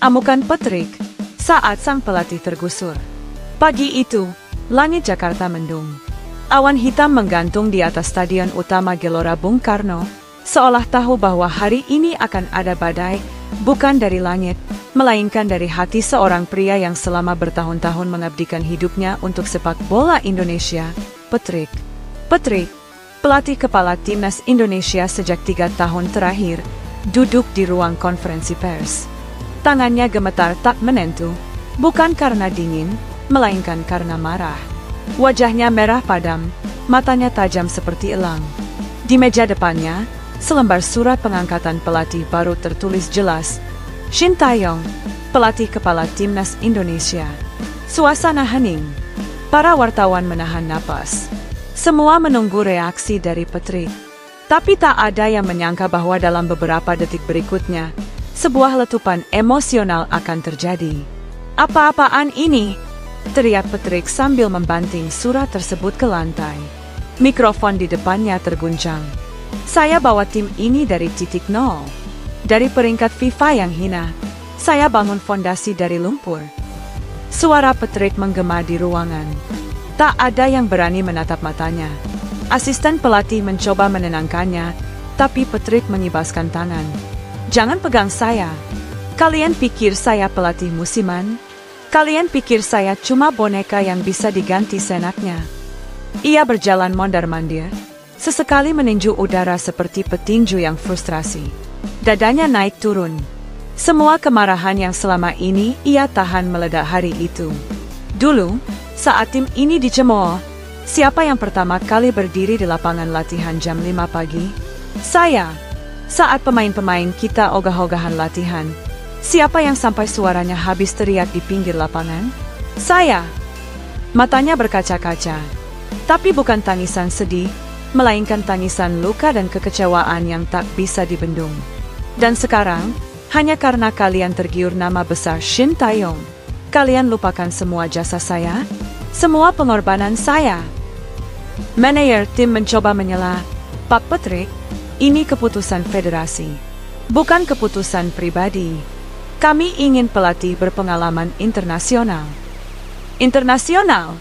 Amukan Patrick saat sang pelatih tergusur. Pagi itu, langit Jakarta mendung. Awan hitam menggantung di atas Stadion Utama Gelora Bung Karno, seolah tahu bahwa hari ini akan ada badai, bukan dari langit, melainkan dari hati seorang pria yang selama bertahun-tahun mengabdikan hidupnya untuk sepak bola Indonesia, Patrick. Patrick, pelatih kepala timnas Indonesia sejak 3 tahun terakhir, duduk di ruang konferensi pers. Tangannya gemetar tak menentu, bukan karena dingin, melainkan karena marah. Wajahnya merah padam, matanya tajam seperti elang. Di meja depannya, selembar surat pengangkatan pelatih baru tertulis jelas, Shin Tae-yong, pelatih kepala timnas Indonesia. Suasana hening. Para wartawan menahan napas. Semua menunggu reaksi dari Patrick. Tapi tak ada yang menyangka bahwa dalam beberapa detik berikutnya, sebuah letupan emosional akan terjadi. Apa-apaan ini? Teriak Patrick sambil membanting surat tersebut ke lantai. Mikrofon di depannya terguncang. Saya bawa tim ini dari titik nol. Dari peringkat FIFA yang hina, saya bangun fondasi dari lumpur. Suara Patrick menggema di ruangan. Tak ada yang berani menatap matanya. Asisten pelatih mencoba menenangkannya, tapi Patrick mengibaskan tangan. Jangan pegang saya. Kalian pikir saya pelatih musiman? Kalian pikir saya cuma boneka yang bisa diganti senaknya? Ia berjalan mondar-mandir, sesekali meninju udara seperti petinju yang frustrasi. Dadanya naik turun. Semua kemarahan yang selama ini ia tahan meledak hari itu. Dulu, saat tim ini dicemooh, siapa yang pertama kali berdiri di lapangan latihan jam 5 pagi? Saya. Saat pemain-pemain kita ogah-ogahan latihan, siapa yang sampai suaranya habis teriak di pinggir lapangan? Saya. Matanya berkaca-kaca. Tapi bukan tangisan sedih, melainkan tangisan luka dan kekecewaan yang tak bisa dibendung. Dan sekarang, hanya karena kalian tergiur nama besar Shin Tae-yong, kalian lupakan semua jasa saya, semua pengorbanan saya. Manajer tim mencoba menyela, Pak Patrick, ini keputusan federasi, bukan keputusan pribadi. Kami ingin pelatih berpengalaman internasional. Internasional?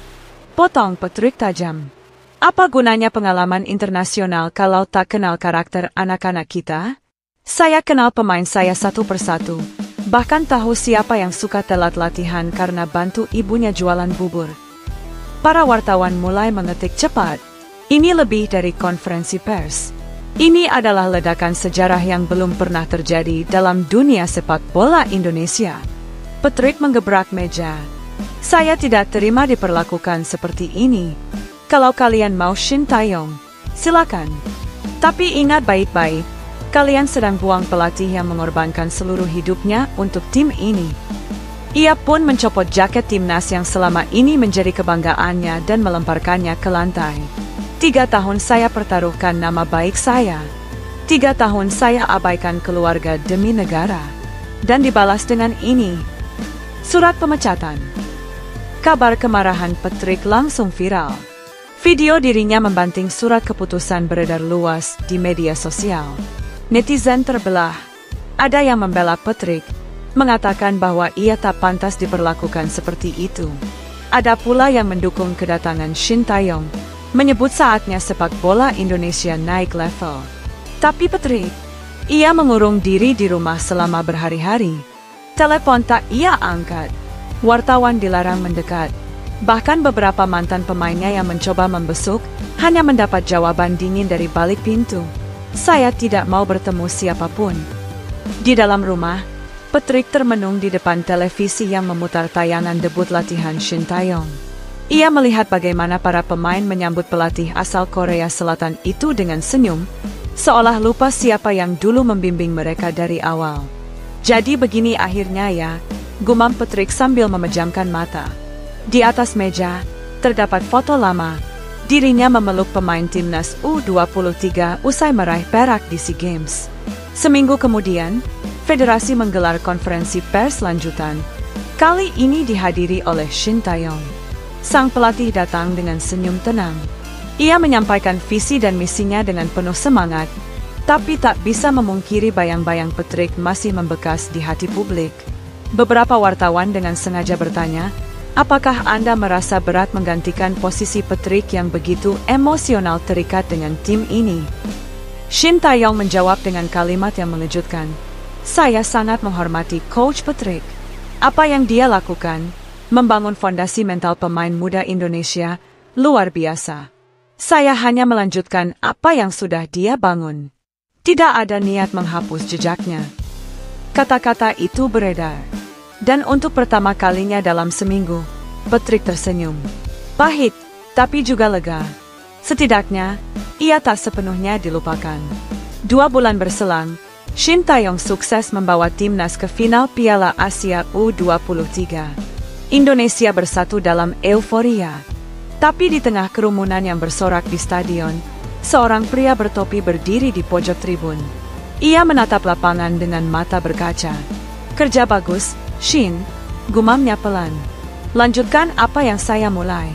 Potong Patrick tajam. Apa gunanya pengalaman internasional kalau tak kenal karakter anak-anak kita? Saya kenal pemain saya satu persatu, bahkan tahu siapa yang suka telat latihan karena bantu ibunya jualan bubur. Para wartawan mulai mengetik cepat. Ini lebih dari konferensi pers. Ini adalah ledakan sejarah yang belum pernah terjadi dalam dunia sepak bola Indonesia. Patrick menggebrak meja. Saya tidak terima diperlakukan seperti ini. Kalau kalian mau Shin Tae-yong, silakan. Tapi ingat baik-baik, kalian sedang buang pelatih yang mengorbankan seluruh hidupnya untuk tim ini. Ia pun mencopot jaket timnas yang selama ini menjadi kebanggaannya dan melemparkannya ke lantai. 3 tahun saya pertaruhkan nama baik saya. 3 tahun saya abaikan keluarga demi negara. Dan dibalas dengan ini. Surat pemecatan. Kabar kemarahan Patrick langsung viral. Video dirinya membanting surat keputusan beredar luas di media sosial. Netizen terbelah. Ada yang membela Patrick, mengatakan bahwa ia tak pantas diperlakukan seperti itu. Ada pula yang mendukung kedatangan Shin Tae-yong, menyebut saatnya sepak bola Indonesia naik level. Tapi Patrick, ia mengurung diri di rumah selama berhari-hari. Telepon tak ia angkat. Wartawan dilarang mendekat. Bahkan beberapa mantan pemainnya yang mencoba membesuk, hanya mendapat jawaban dingin dari balik pintu. Saya tidak mau bertemu siapapun. Di dalam rumah, Patrick termenung di depan televisi yang memutar tayangan debut latihan Shin Tae-yong. Ia melihat bagaimana para pemain menyambut pelatih asal Korea Selatan itu dengan senyum, seolah lupa siapa yang dulu membimbing mereka dari awal. Jadi begini akhirnya ya, gumam Patrick sambil memejamkan mata. Di atas meja, terdapat foto lama. Dirinya memeluk pemain timnas U23 usai meraih perak di SEA Games. Seminggu kemudian, federasi menggelar konferensi pers lanjutan. Kali ini dihadiri oleh Shin Tae-yong. Sang pelatih datang dengan senyum tenang. Ia menyampaikan visi dan misinya dengan penuh semangat, tapi tak bisa memungkiri bayang-bayang Patrick masih membekas di hati publik. Beberapa wartawan dengan sengaja bertanya, apakah Anda merasa berat menggantikan posisi Patrick yang begitu emosional terikat dengan tim ini? Shin Tae-yong menjawab dengan kalimat yang mengejutkan. Saya sangat menghormati Coach Patrick. Apa yang dia lakukan, membangun fondasi mental pemain muda Indonesia, luar biasa. Saya hanya melanjutkan apa yang sudah dia bangun. Tidak ada niat menghapus jejaknya. Kata-kata itu beredar. Dan untuk pertama kalinya dalam seminggu, Patrick tersenyum. Pahit, tapi juga lega. Setidaknya, ia tak sepenuhnya dilupakan. 2 bulan berselang, Shin Tae-yong sukses membawa timnas ke final Piala Asia U23. Indonesia bersatu dalam euforia. Tapi di tengah kerumunan yang bersorak di stadion, seorang pria bertopi berdiri di pojok tribun. Ia menatap lapangan dengan mata berkaca. Kerja bagus, Shin, gumamnya pelan. Lanjutkan apa yang saya mulai.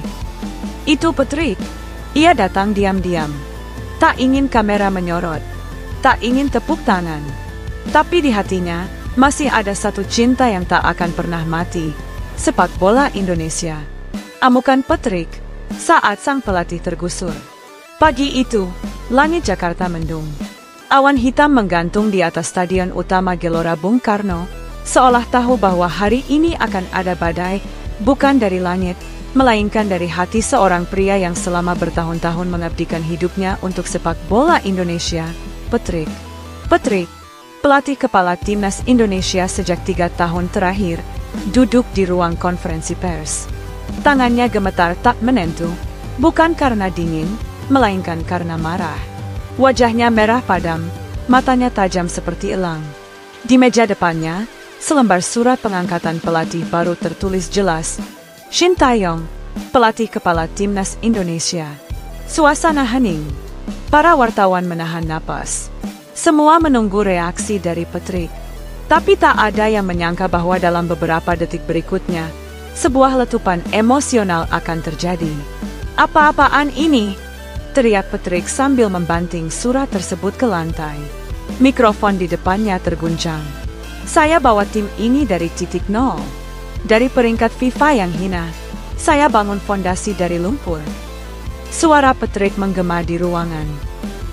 Itu Patrick. Ia datang diam-diam. Tak ingin kamera menyorot. Tak ingin tepuk tangan. Tapi di hatinya, masih ada satu cinta yang tak akan pernah mati. Sepak bola Indonesia. Amukan Patrick, saat sang pelatih tergusur. Pagi itu, langit Jakarta mendung. Awan hitam menggantung di atas Stadion Utama Gelora Bung Karno, seolah tahu bahwa hari ini akan ada badai, bukan dari langit, melainkan dari hati seorang pria yang selama bertahun-tahun mengabdikan hidupnya untuk sepak bola Indonesia, Patrick. Patrick, pelatih kepala timnas Indonesia sejak 3 tahun terakhir, duduk di ruang konferensi pers. Tangannya gemetar tak menentu, bukan karena dingin, melainkan karena marah. Wajahnya merah padam, matanya tajam seperti elang. Di meja depannya, selembar surat pengangkatan pelatih baru tertulis jelas, Shin Tae-yong, pelatih kepala timnas Indonesia. Suasana hening. Para wartawan menahan napas. Semua menunggu reaksi dari Patrick. Tapi tak ada yang menyangka bahwa dalam beberapa detik berikutnya, sebuah letupan emosional akan terjadi. Apa-apaan ini? Teriak Patrick sambil membanting surat tersebut ke lantai. Mikrofon di depannya terguncang. Saya bawa tim ini dari titik nol. Dari peringkat FIFA yang hina, saya bangun fondasi dari lumpur. Suara Patrick menggema di ruangan.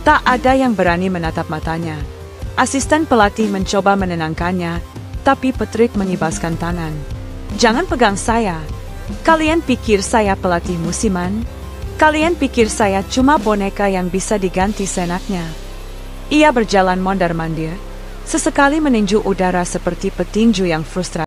Tak ada yang berani menatap matanya. Asisten pelatih mencoba menenangkannya, tapi Patrick mengibaskan tangan. Jangan pegang saya. Kalian pikir saya pelatih musiman? Kalian pikir saya cuma boneka yang bisa diganti seenaknya? Ia berjalan mondar-mandir, sesekali meninju udara seperti petinju yang frustrasi.